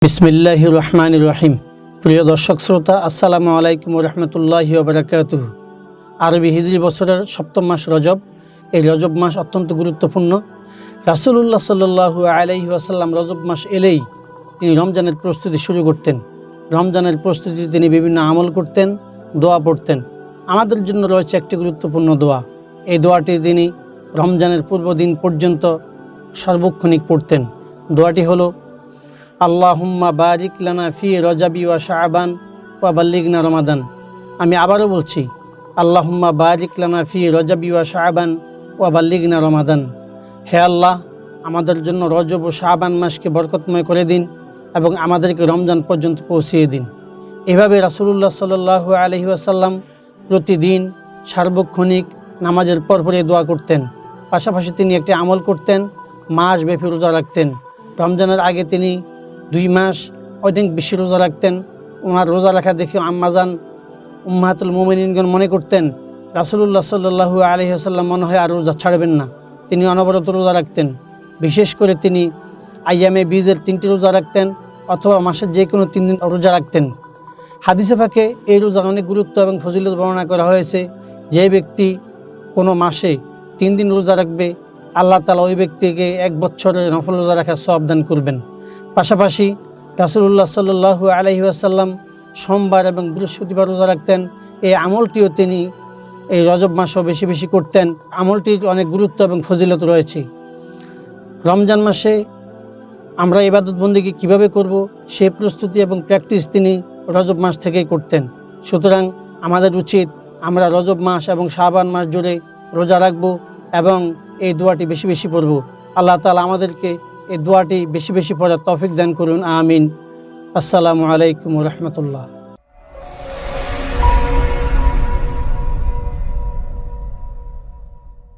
বিসমিল্লাহির রহমানির রহিম। প্রিয় দর্শক শ্রোতা, আসসালামু আলাইকুম রহমতুল্লাহি ওয়া বারাকাতুহু। আরবি হিজরি বছরের সপ্তম মাস রজব। এই রজব মাস অত্যন্ত গুরুত্বপূর্ণ। রাসূলুল্লাহ সাল্লাল্লাহু আলাইহি ওয়াসাল্লাম রজব মাস এলেই তিনি রমজানের প্রস্তুতি শুরু করতেন। রমজানের প্রস্তুতি তিনি বিভিন্ন আমল করতেন, দোয়া পড়তেন। আমাদের জন্য রয়েছে একটি গুরুত্বপূর্ণ দোয়া। এই দোয়াটি তিনি রমজানের পূর্ব দিন পর্যন্ত সার্বক্ষণিক পড়তেন। দোয়াটি হলো, আল্লাহুম্মা বারিক লানা ফি রজাবি ওয়া শাবান ওয়া বাল্লিগনা রমাদান। আমি আবারও বলছি, আল্লাহুম্মা বারিক লানা ফি রজাবি ওয়া শাবান ওয়া বাল্লিগনা রমাদান। হে আল্লাহ, আমাদের জন্য রজব ও শাবান মাসকে বরকতময় করে দিন এবং আমাদেরকে রমজান পর্যন্ত পৌঁছিয়ে দিন। এভাবে রাসূলুল্লাহ সাল্লাল্লাহু আলাইহি ওয়াসাল্লাম প্রতিদিন সার্বক্ষণিক নামাজের পরপরই দোয়া করতেন। পাশাপাশি তিনি একটি আমল করতেন, মাসব্যাপী রোজা রাখতেন। রমজানের আগে তিনি 2 মাস অনেক বেশি রোজা রাখতেন। ওনার রোজা রাখা দেখে আম্মাজান উম্মাহাতুল মুমিনিনগণ মনে করতেন রাসূলুল্লাহ সাল্লাল্লাহু আলাইহি ওয়াসাল্লাম মনে হয় আর রোজা ছাড়বেন না। তিনি অনবরত রোজা রাখতেন। বিশেষ করে তিনি আইয়ামে বীজের 3টি রোজা রাখতেন অথবা মাসের যে কোনো 3 দিন রোজা রাখতেন। হাদিসে পাকে এই রোজার অনেক গুরুত্ব এবং ফজিলত বর্ণনা করা হয়েছে। যে ব্যক্তি কোনো মাসে 3 দিন রোজা রাখবে, আল্লাহ তাআলা ওই ব্যক্তিকে 1 বছরের নফল রোজা রাখার সওয়াব দান করবেন। পাশাপাশি রাসূলুল্লাহ সাল্লাল্লাহু আলাইহি ওয়াসাল্লাম সোমবার এবং বৃহস্পতিবার রোজা রাখতেন। এই আমলটিও তিনি এই রজব মাসেও বেশি বেশি করতেন। আমলটির অনেক গুরুত্ব এবং ফজিলত রয়েছে। রমজান মাসে আমরা ইবাদত বন্দেগী কীভাবে করব, সেই প্রস্তুতি এবং প্র্যাকটিস তিনি রজব মাস থেকেই করতেন। সুতরাং আমাদের উচিত আমরা রজব মাস এবং শাবান মাস জুড়ে রোজা রাখব এবং এই দোয়াটি বেশি বেশি পড়ব। আল্লাহ তাআলা আমাদেরকে এই দোয়াটি বেশি বেশি পড়ার তৌফিক দান করুন, আমিন। আসসালামু আলাইকুম ওয়া রাহমাতুল্লাহ।